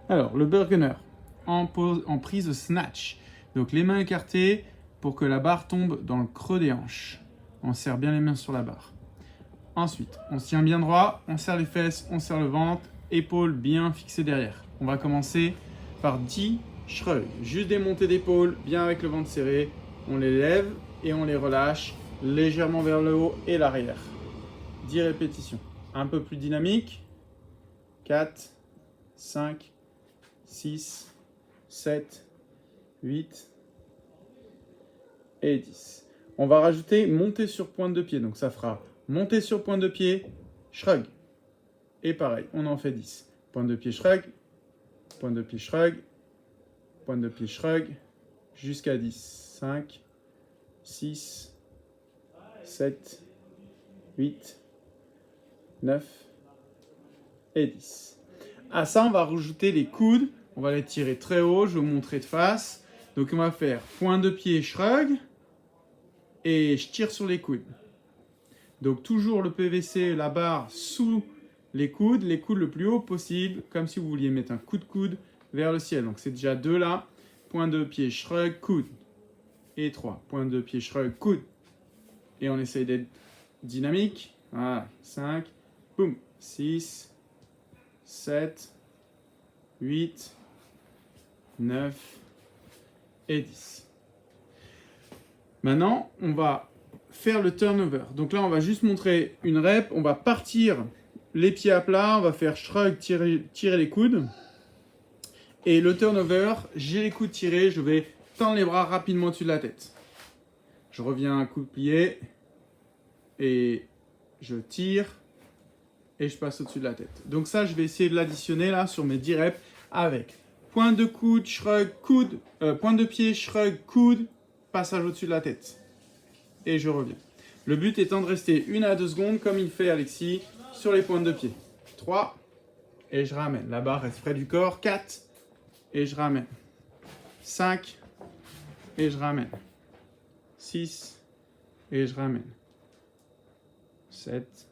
Alors, le burgener en prise snatch. Donc, les mains écartées pour que la barre tombe dans le creux des hanches. On serre bien les mains sur la barre. Ensuite, on se tient bien droit, on serre les fesses, on serre le ventre, épaules bien fixées derrière. On va commencer par 10 shrugs. Juste des montées d'épaules, bien avec le ventre serré. On les lève et on les relâche légèrement vers le haut et l'arrière. 10 répétitions. Un peu plus dynamique. 4, 5, 6, 7, 8 et 10. On va rajouter montée sur pointe de pied. Donc ça fera montée sur pointe de pied, shrug. Et pareil, on en fait 10. Pointe de pied, shrug. Pointe de pied, shrug. Pointe de pied, shrug. Jusqu'à 10. 5, 6, 7, 8, 9 et 10. À ça, on va rajouter les coudes. On va les tirer très haut. Je vais vous montrer de face. Donc, on va faire pointe de pied, shrug. Et je tire sur les coudes. Donc, toujours le PVC, la barre sous les coudes le plus haut possible, comme si vous vouliez mettre un coup de coude vers le ciel. Donc, c'est déjà 2 là. Pointe de pied, shrug, coude. Et 3. Pointe de pied, shrug, coude. Et on essaye d'être dynamique. Voilà. 5, boum. 6, 7, 8, 9 et 10. Maintenant, on va faire le turnover. Donc là, on va juste montrer une rep. On va partir les pieds à plat. On va faire shrug, tirer les coudes. Et le turnover, j'ai les coudes tirés. Je vais tendre les bras rapidement au-dessus de la tête. Je reviens à coude plié. Et je tire. Et je passe au-dessus de la tête. Donc ça, je vais essayer de l'additionner là sur mes 10 reps avec pointe de coude, shrug, coude, pointe de pied, shrug, coude, passage au-dessus de la tête. Et je reviens. Le but étant de rester 1 à 2 secondes comme il fait Alexis sur les pointes de pied. 3 et je ramène. La barre reste près du corps. 4 et je ramène. 5 et je ramène. 6 et je ramène. 7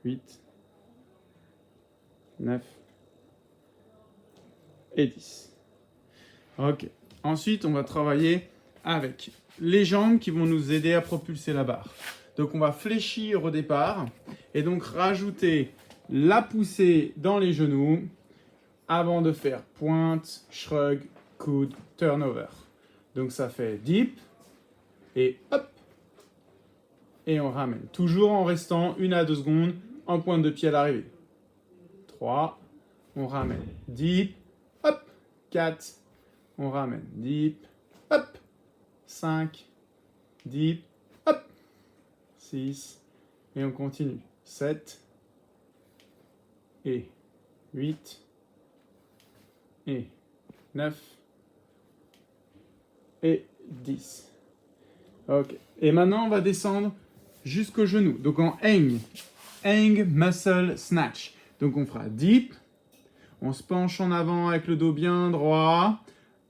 8, 9 et 10. Ok. Ensuite, on va travailler avec les jambes qui vont nous aider à propulser la barre. Donc, on va fléchir au départ et donc rajouter la poussée dans les genoux avant de faire pointe, shrug, coude, turnover. Donc, ça fait dip et hop. Et on ramène. Toujours en restant 1 à 2 secondes en pointe de pied à l'arrivée. 3, on ramène. Dip, hop. 4, on ramène. Dip, hop. 5, dip, hop. 6, et on continue. 7, et 8, et 9, et 10. Ok. Et maintenant, on va descendre jusqu'au genou. Donc en hang muscle snatch. Donc on fera dip, on se penche en avant avec le dos bien droit,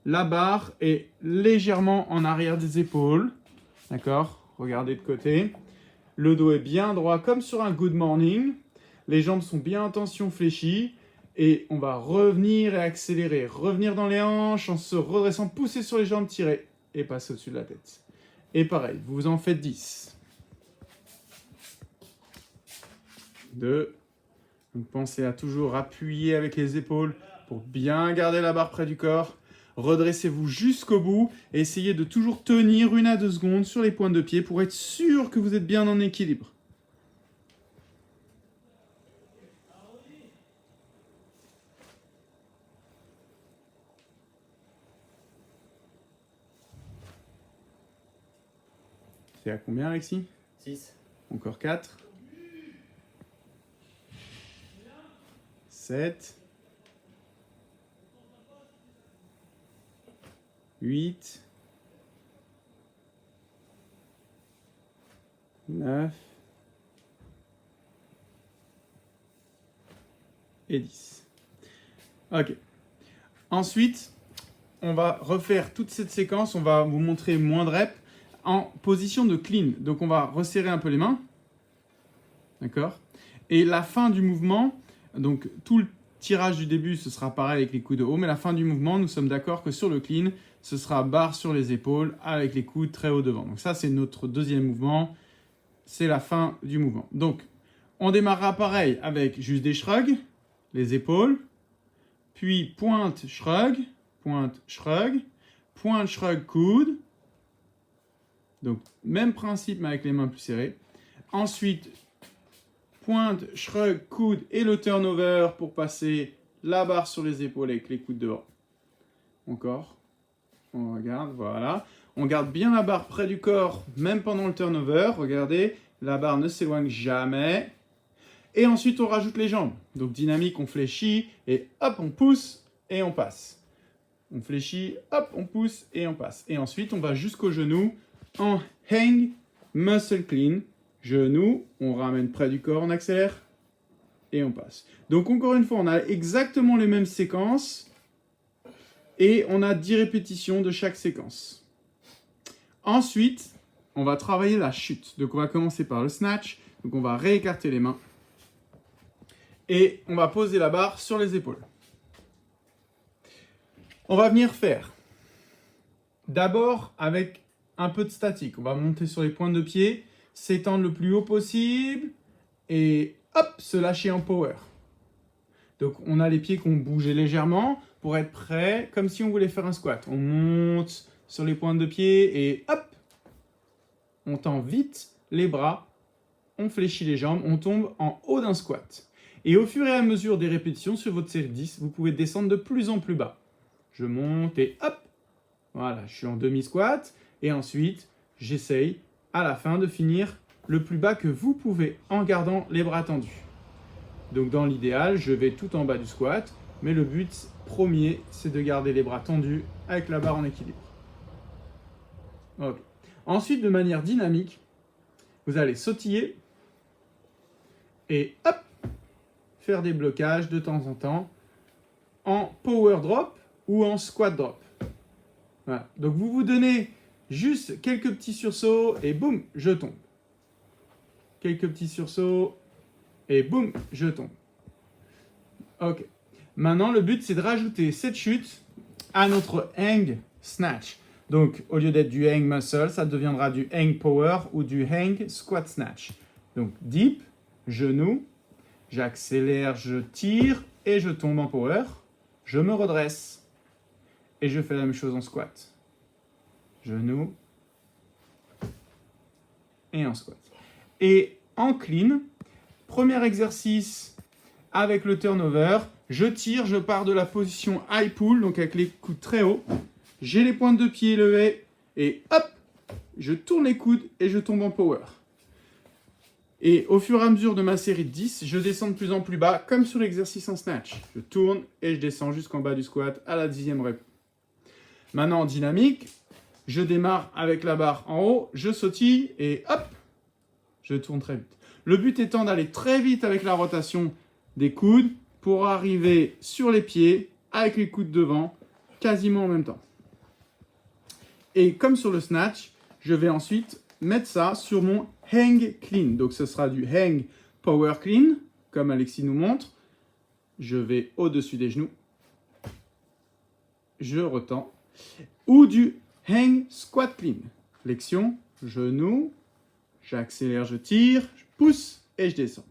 la barre est légèrement en arrière des épaules, d'accord? Regardez de côté. Le dos est bien droit comme sur un good morning, les jambes sont bien en tension fléchies et on va revenir et accélérer, revenir dans les hanches en se redressant, pousser sur les jambes, tirer et passer au-dessus de la tête. Et pareil, vous en faites 10. 2. Donc pensez à toujours appuyer avec les épaules pour bien garder la barre près du corps. Redressez-vous jusqu'au bout et essayez de toujours tenir 1 à 2 secondes sur les pointes de pied pour être sûr que vous êtes bien en équilibre. C'est à combien, Alexis? 6. Encore 4. 7. 8. 9. Et 10. Ok. Ensuite, on va refaire toute cette séquence. On va vous montrer moins de reps en position de clean. Donc, on va resserrer un peu les mains. D'accord? Et la fin du mouvement, donc tout tirage du début, ce sera pareil avec les coudes haut, mais la fin du mouvement, nous sommes d'accord que sur le clean, ce sera barre sur les épaules avec les coudes très haut devant. Donc ça, c'est notre deuxième mouvement. C'est la fin du mouvement. Donc, on démarrera pareil avec juste des shrugs, les épaules, puis pointe, shrug, pointe, shrug, pointe, shrug, coude. Donc, même principe, mais avec les mains plus serrées. Ensuite, pointe, shrug, coude et le turnover pour passer la barre sur les épaules avec les coudes devant. Encore. On regarde, voilà. On garde bien la barre près du corps, même pendant le turnover. Regardez, la barre ne s'éloigne jamais. Et ensuite, on rajoute les jambes. Donc, dynamique, on fléchit et hop, on pousse et on passe. On fléchit, hop, on pousse et on passe. Et ensuite, on va jusqu'au genou en hang, muscle clean. Genou, on ramène près du corps, on accélère et on passe. Donc, encore une fois, on a exactement les mêmes séquences et on a 10 répétitions de chaque séquence. Ensuite, on va travailler la chute. Donc, on va commencer par le snatch. Donc, on va réécarter les mains. Et on va poser la barre sur les épaules. On va venir faire d'abord avec un peu de statique. On va monter sur les pointes de pied, s'étendre le plus haut possible et hop, se lâcher en power. Donc, on a les pieds qu'on bouge légèrement pour être prêt, comme si on voulait faire un squat. On monte sur les pointes de pied et hop, on tend vite les bras, on fléchit les jambes, on tombe en haut d'un squat. Et au fur et à mesure des répétitions sur votre série 10, vous pouvez descendre de plus en plus bas. Je monte et hop, voilà, je suis en demi-squat. Et ensuite, j'essaye à la fin de finir le plus bas que vous pouvez en gardant les bras tendus. Donc dans l'idéal, je vais tout en bas du squat, mais le but premier, c'est de garder les bras tendus avec la barre en équilibre. Okay. Ensuite, de manière dynamique, vous allez sautiller et hop, faire des blocages de temps en temps en power drop ou en squat drop. Voilà. Donc vous vous donnez juste quelques petits sursauts et boum, je tombe. Quelques petits sursauts et boum, je tombe. Ok. Maintenant, le but, c'est de rajouter cette chute à notre hang snatch. Donc, au lieu d'être du hang muscle, ça deviendra du hang power ou du hang squat snatch. Donc, deep, genou, j'accélère, je tire et je tombe en power. Je me redresse et je fais la même chose en squat. Genou et en squat. Et en clean, premier exercice avec le turnover, je tire, je pars de la position high pull, donc avec les coudes très hauts. J'ai les pointes de pied levées et hop, je tourne les coudes et je tombe en power. Et au fur et à mesure de ma série de 10, je descends de plus en plus bas, comme sur l'exercice en snatch. Je tourne et je descends jusqu'en bas du squat à la 10e rep. Maintenant, en dynamique, je démarre avec la barre en haut, je sautille et hop, je tourne très vite. Le but étant d'aller très vite avec la rotation des coudes pour arriver sur les pieds avec les coudes devant, quasiment en même temps. Et comme sur le snatch, je vais ensuite mettre ça sur mon hang clean. Donc ce sera du hang power clean, comme Alexis nous montre. Je vais au-dessus des genoux. Je retends. Ou du hang squat clean. Flexion, genou, j'accélère, je tire, je pousse et je descends.